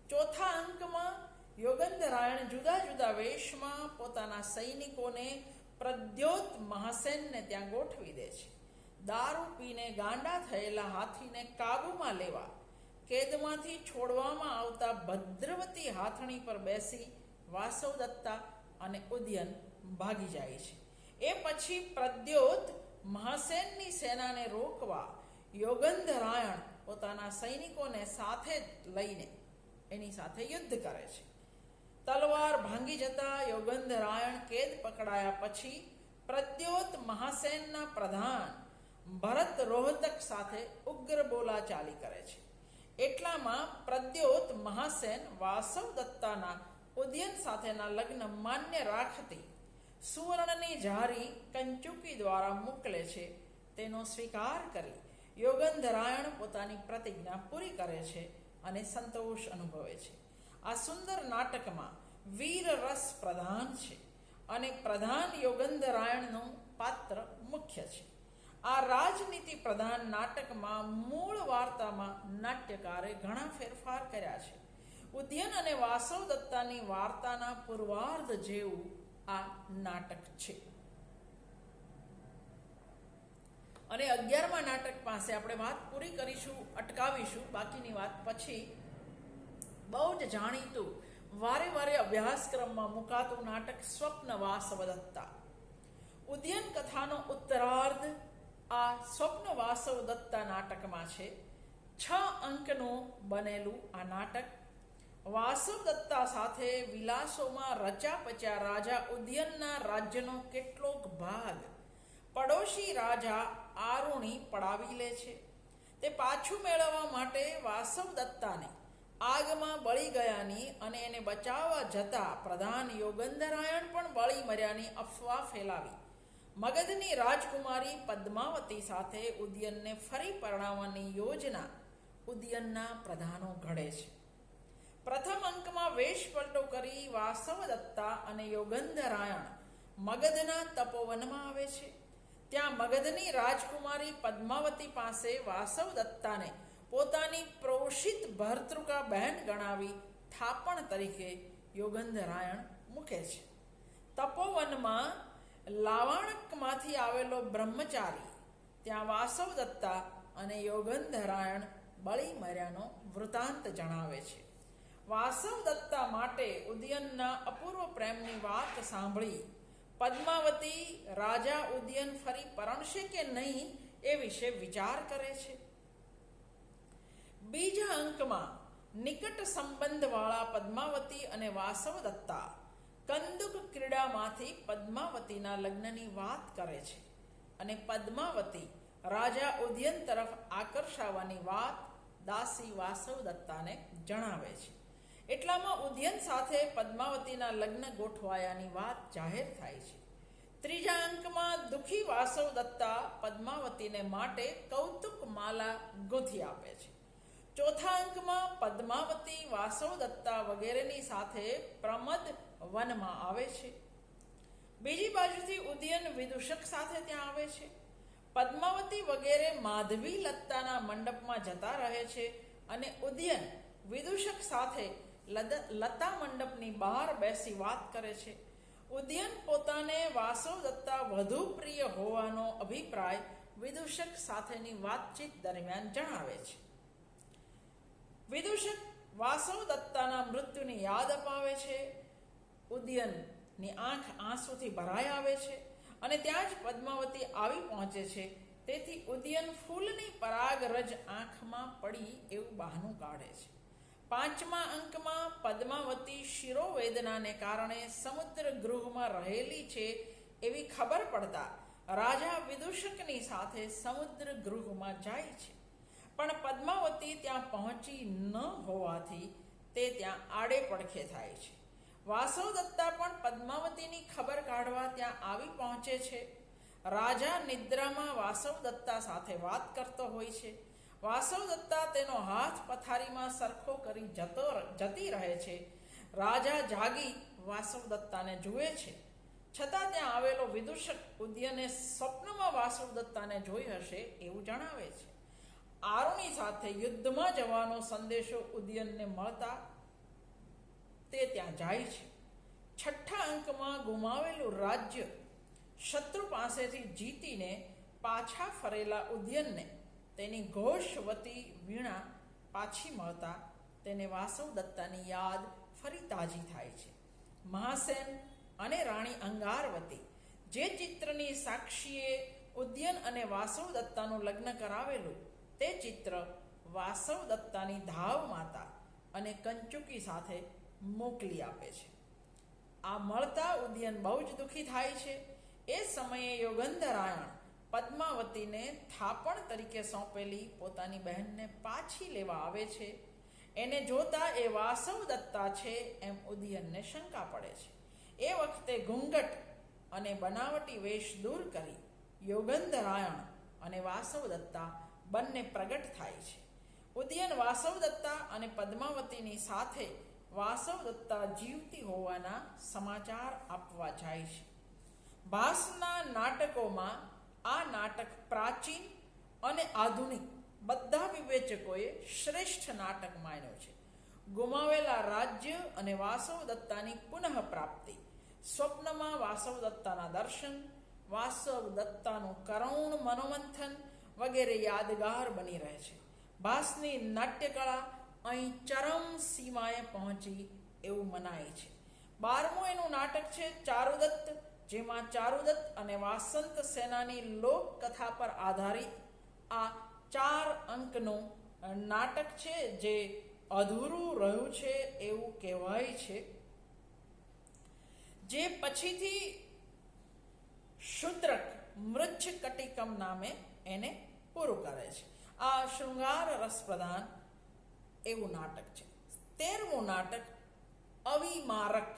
ચોથા અંકમાં યોગંધરાયણ જુદા જુદા વેશમાં પોતાના સૈનિકોને પ્રદ્યોત મહાસેનને ત્યાં ગોઠવી દે છે. દારૂ પીને ગાંડા થયેલા હાથીને કાબૂમાં લેવા કેદમાંથી છોડવામાં આવતા ભદ્રવતી હાથણી પર બેસી વાસવદત્તા અને ઉદયન ભાગી જાય છે. એ પછી પ્રદ્યોત મહાસેનની સેનાને રોકવા યોગંધરાયણ પોતાના સૈનિકોને સાથે લઈને એની સાથે યુદ્ધ કરે છે. તલવાર ભાંગી જતા યોગંધરાયણ કેદ પકડાયા પછી પ્રદ્યોત મહાસેનના પ્રધાન ભરત રોહતક સાથે ઉગ્ર બોલાચાલી કરે છે. એટલામાં પ્રદ્યોત મહાસેન વાસવદત્તાના ઉદયન સાથેના લગ્ન માન્ય રાખતી સુવર્ણની જારી કંચુકી દ્વારા મોકલે છે. તેનો સ્વીકાર કરી યોગંધરાયણ પોતાની પ્રતિજ્ઞા પૂરી કરે છે અને સંતોષ અનુભવે છે. આ સુંદર નાટકમાં વીર રસ પ્રધાન છે અને પ્રધાન યોગંધરાયણનું પાત્ર મુખ્ય છે. આ રાજનીતિ પ્રધાન નાટકમાં મૂળ વાર્તામાં નાટ્યકારે ઘણા ફેરફાર કર્યા છે. ઉદયન અને વાસવદત્તાની વાર્તાના પૂર્વાર્ધ જેવું આ નાટક છે. અને 11મા નાટક પાસે આપણે વાત પૂરી કરીશું, અટકાવીશું. બાકીની વાત પછી બહુ જ જાણીતું વારે વારે અભ્યાસક્રમમાં મુકાતું નાટક સ્વપ્ન વાસવદત્તા. ઉદયન કથાનો ઉત્તરાર્ધ આ સ્વપ્ન વાસવદત્તા નાટકમાં છે. 6 અંકનું બનેલું આ નાટક વાસવદત્તા સાથે વિલાસોમાં રચ્યા રાજા ઉદયનના રાજ્યનો કેટલોક ભાગ પડોશી રાજા આરુણી પડાવી લે છે. તે પાછું મેળવવા માટે વાસવદત્તાને આગમાં બળી ગયાની અને એને બચાવવા જતા પ્રધાન યોગંધરાયણ પણ બળી મર્યાની અફવા ફેલાવી મગધની રાજકુમારી પદ્માવતી સાથે ઉદયનને ફરી પરણાવવાની યોજના ઉદયનના પ્રધાનો ઘડે છે. પ્રથમ અંકમાં વેશપલટો કરી વાસવદત્તા અને યોગંધરાયણ મગધના તપોવનમાં આવે છે. ત્યાં મગધની રાજકુમારી પદ્માવતી પાસે વાસવદત્તાને પોતાની પ્રોષિત ભર્તૃકા બહેન ગણાવી થાપણ તરીકે યોગંધરાયણ મૂકે છે. તપોવનમાં લાવાણકમાંથી આવેલો બ્રહ્મચારી ત્યાં વાસવદત્તા અને યોગંધરાયણ બળી મર્યાનો વૃત્તાંત જણાવે છે. વાસવદત્તા માટે ઉદયનના અપૂર્વ પ્રેમની વાત સાંભળી પદ્માવતી રાજા ઉદયન ફરી પરણશે કે નહીં એ વિશે વિચાર કરે છે. બીજા અંકમાં નિકટ સંબંધવાળા પદ્માવતી અને વાસવદત્તા કંદુક ક્રીડામાંથી પદ્માવતીના લગ્નની વાત કરે છે અને પદ્માવતી રાજા ઉદયન તરફ આકર્ષાવાની વાત દાસી વાસવદત્તાને જણાવે છે. એટલામાં ઉદયન સાથે પદ્માવતીના લગ્ન ગોઠવાયાની વાત જાહેર થાય છે. ત્રીજા અંકમાં દુઃખી વાસવદત્તા પદ્માવતીને માટે કૌતુક માલા ગૂંથી આપે છે. ચોથા અંકમાં પદ્માવતી વાસવદત્તા વગેરેની સાથે પ્રમદ વનમાં આવે છે. બીજી બાજુથી ઉદયન વિદૂષક સાથે ત્યાં આવે છે. પદ્માવતી વગેરે માધવી લત્તાના મંડપમાં જતા રહે છે અને ઉદયન વિદૂષક સાથે લતા મંડપની બહાર બેસી વાત કરે છે. ઉદયન પોતાને વાસવદત્તા વધુ પ્રિય હોવાનો અભિપ્રાય વિદૂષક સાથેની વાતચીત દરમિયાન જણાવે છે. વિદૂષક વાસવદત્તાના મૃત્યુની યાદ અપાવે છે. ઉદયનની આંખ આંસુથી ભરાઈ આવે છે અને ત્યાં જ પદ્માવતી આવી પહોંચે છે. તેથી ઉદયન ફૂલની પરાગરજ આંખમાં પડી એવું બહાનું કાઢે છે. પાંચમા અંકમાં પદ્માવતી શિરોવેદનાને કારણે સમુદ્ર ગૃહમાં રહેલી છે એવી ખબર પડતા રાજા વિદૂષકની સાથે સમુદ્ર ગૃહમાં જાય છે. પણ પદ્માવતી ત્યાં પહોંચી ન હોવાથી તે ત્યાં આડે પડખે થાય છે. વાસવદત્તા પણ પદ્માવતીની ખબર કાઢવા ત્યાં આવી પહોંચે છે. રાજા નિદ્રામાં વાસવદત્તા સાથે વાત કરતો હોય છે. વાસવદત્તા તેનો હાથ પથારીમાં સરખો કરી જતી રહે છે. રાજા જાગી વાસવદત્તાને જુએ છે. છતાં ત્યાં આવેલો વિદૂષક ઉદયને સ્વપ્નમાં વાસુદત્તાને જોઈ હશે એવું જણાવે છે. આરુણી સાથે યુદ્ધમાં જવાનો સંદેશો ઉદયનને મળતા તે ત્યાં જાય છે. છઠ્ઠા અંકમાં ગુમાવેલું રાજ્ય શત્રુ પાસેથી જીતીને પાછા ફરેલા ઉદયનને તેની ઘોષવતી વીણા પાછી મળતા તેને વાસવદત્તાની યાદ ફરી તાજી થાય છે. મહાસેન અને રાણી અંગારવતી જે ચિત્રની સાક્ષીએ ઉદયન અને વાસવદત્તાનું લગ્ન કરાવેલું તે ચિત્ર વાસવદત્તાની ધાવ માતા અને કંચુકી સાથે મોકલી આપે છે. આ મળતા ઉદયન બહુ જ દુઃખી થાય છે. એ સમયે યોગંધરાયણ પદ્માવતીને થાપણ તરીકે સોંપેલી પોતાની બહેનને પાછી લેવા આવે છે. એને જોતા એ વાસવદત્તા છે એમ ઉદયનને શંકા પડે છે. એ વખતે ઘૂંઘટ અને બનાવટી વેશ દૂર કરી યોગંધરાયણ અને વાસવદત્તા બંને પ્રગટ થાય છે. ઉદયન વાસવદત્તા અને પદ્માવતીની સાથે વાસવદત્તા જીવતી હોવાના સમાચાર આપવા જાય છે. ભાસના નાટકોમાં આ નાટક પ્રાચીન અને આધુનિક બધા વિવેચકોએ શ્રેષ્ઠ નાટક માન્યો છે. ગુમાવેલા રાજ્ય અને વાસવદત્તાની પુનઃ પ્રાપ્તિ, સ્વપ્નમાં વાસવદત્તાના દર્શન, વાસવદત્તાનું કરુણ મનોમંથન વગેરે યાદગાર બની રહે છે. ભાસની નાટ્યકળા અહીં ચરમ સીમાએ પહોંચી એવું મનાય છે. 12મું એનું નાટક છે ચારુદત્ત, જેમાં ચારુદત્ત અને વાસંત સેનાની લોકકથા પર આધારિત આ 4 અંકનું નાટક છે, જે અધૂરું રહ્યું છે એવું કહેવાય છે, જે પછીથી શુદ્રક મૃચ્છકટિકમ નામે એને પૂરું કરે છે. આ શૃંગાર રસપ્રધાન એવું નાટક છે. 13મું નાટક અવિમારક,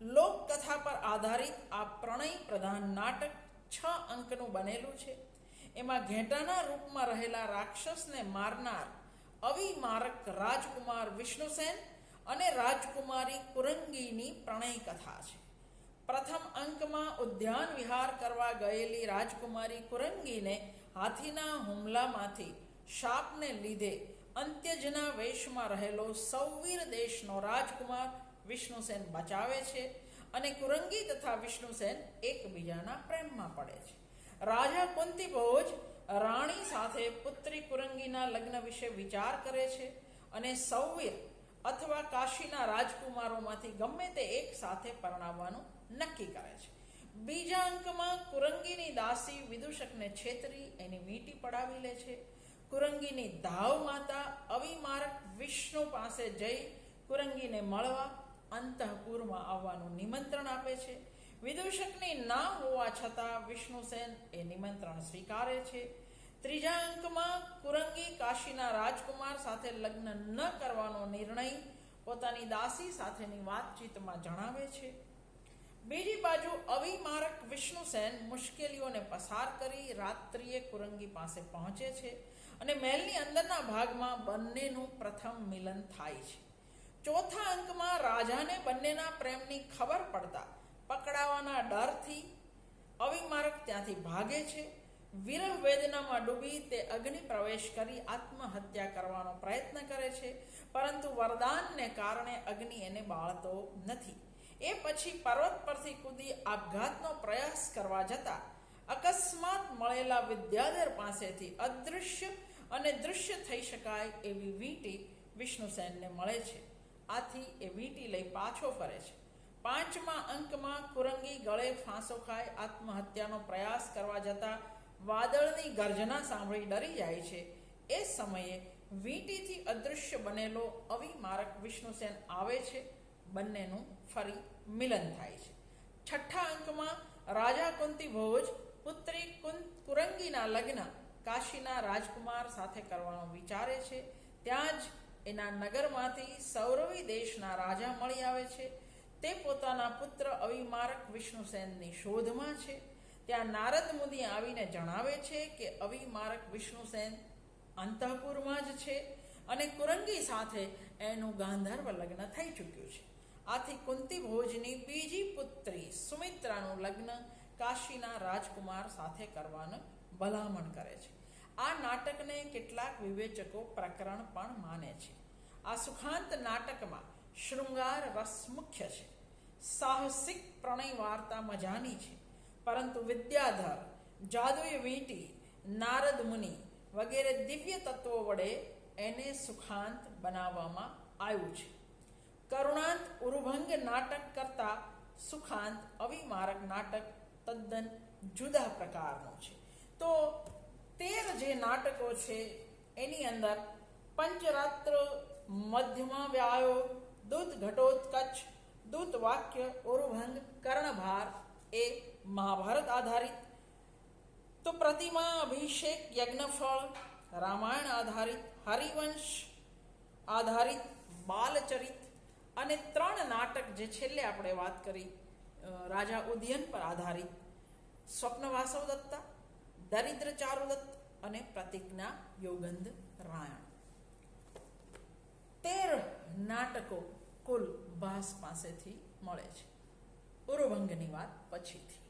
લોકકથા પર આધારિત આ પ્રણય પ્રધાન નાટક 6 અંકનું બનેલું છે. એમાં ઘેટાના રૂપમાં રહેલા રાક્ષસને મારનાર અવિમારક રાજકુમાર વિષ્ણુસેન અને રાજકુમારી કુરંગીની પ્રણય કથા છે. પ્રથમ અંકમાં ઉદ્યાન વિહાર કરવા ગયેલી રાજકુમારી કુરંગીને હાથીના હુમલામાંથી શાપને લીધે અંત્યજના વેશમાં રહેલો સૌવીર દેશનો રાજકુમાર વિષ્ણુસેન બચાવે છે અને કુરંગી તથા વિષ્ણુસેન એકબીજાના પ્રેમમાં પડે છે. રાજા કુંતીભોજ રાણી સાથે પુત્રી કુરંગીના લગ્ન વિશે વિચાર કરે છે અને સૌવીર અથવા કાશીના રાજકુમારોમાંથી ગમે તે એક સાથે પરણાવવાનું નક્કી કરે છે. બીજા અંકમાં કુરંગીની દાસી વિદૂષકને છેતરી એની વીંટી પડાવી લે છે. કુરંગીની ધાવ માતા અવિમારક વિષ્ણુ પાસે જઈ કુરંગીને મળવા અંતઃપુરમાં આવવાનું નિમંત્રણ આપે છે. વિદૂષકની ના હોવા છતાં વિષ્ણુસેન એ નિમંત્રણ સ્વીકારે છે. ત્રીજા અંકમાં કુરંગી કાશીના રાજકુમાર સાથે લગ્ન ન કરવાનો નિર્ણય પોતાની દાસી સાથેની વાતચીતમાં જણાવે છે. બીજી બાજુ અવિમારક વિષ્ણુસેન મુશ્કેલીઓને પસાર કરી રાત્રિએ કુરંગી પાસે પહોંચે છે અને મહેલની અંદરના ભાગમાં બંનેનું પ્રથમ મિલન થાય છે. ચોથા અંકમાં રાજાને બંનેના પ્રેમની ખબર પડતા પકડાવાના ડરથી અવિમારક ત્યાંથી ભાગે છે. વિરહ વેદનામાં ડૂબી તે અગ્નિ પ્રવેશ કરી આત્મહત્યા કરવાનો પ્રયત્ન કરે છે, પરંતુ વરદાનને કારણે અગ્નિ એને બાળતો નથી. એ પછી પર્વત પરથી કૂદી આપઘાતનો પ્રયાસ કરવા જતા અકસ્માત મળેલા વિદ્યાધર પાસેથી અદૃશ્ય અને દૃશ્ય થઈ શકાય એવી વીંટી વિષ્ણુસેનને મળે છે. આથી એ વીંટી લઈ પાછો ફરે છે. 5મા અંકમાં કુરંગી ગળે ફાંસો ખાઈ આત્મહત્યાનો પ્રયાસ કરવા જતા વાદળની ગર્જના સાંભળી ડરી જાય છે. એ સમયે વીંટીથી અદૃશ્ય બનેલો અવિમારક વિષ્ણુસેન આવે છે. બંનેનું ફરી મિલન થાય છે. 6ઠ્ઠા અંકમાં રાજા કુંતીભોજ પુત્રી કુરંગીના લગ્ન કાશીના રાજકુમાર સાથે કરવાનો વિચારે છે. ત્યાં જ એના નગરમાંથી સૌરવી દેશના રાજા મળી આવે છે. તે પોતાના પુત્ર અવિમારક વિષ્ણુસેનની શોધમાં છે. ત્યાં નારદ મુનિ આવીને જણાવે છે કે અવિમારક વિષ્ણુસેન અંતઃપુરમાં જ છે અને કુરંગી સાથે એનું ગાંધર્વ લગ્ન થઈ ચૂક્યું છે. આથી કુંતી ભોજની બીજી પુત્રી સુમિત્રાનું લગ્ન કાશીના રાજકુમાર સાથે કરવાનું ભલામણ કરે છે. આ નાટકને કેટલાક વિવેચકો પ્રકરણ પણ માને છે. આ સુખાંત નાટકમાં શૃંગાર રસ મુખ્ય છે. સાહસિક પ્રણય વાર્તા મજાની છે, પરંતુ વિદ્યાધર, જાદુઈ વીંટી, નારદ મુનિ વગેરે દિવ્ય તત્વો વડે એને સુખાંત બનાવવામાં આવ્યું છે. કરુણાંત ઉરુભંગ નાટક કરતા સુખાંત અવિમારક નાટક તદ્દન જુદા પ્રકારનું છે. તો 13 જે નાટકો છે એની અંદર પંચરાત્ર, મધ્યમા વ્યાયો, દૂત ઘટોત્કચ, દૂત વાક્ય, ઉરુભંગ, કર્ણભાર એ મહાભારત આધારિત, તો પ્રતિમા, અભિષેક, યજ્ઞફળ રામાયણ આધારિત, હરિવંશ આધારિત, બાલચરિત, અને 3 નાટક જે છેલ્લે આપણે વાત કરી રાજા ઉદયન પર આધારિત, સ્વપ્ન વાસવદત્તા, દરિદ્ર ચારુદત્ત અને પ્રતિજ્ઞા યોગંધ રાયણ. 13 નાટકો કુલ ભાસ પાસેથી મળે છે. ઉરુભંગની વાત પછીથી.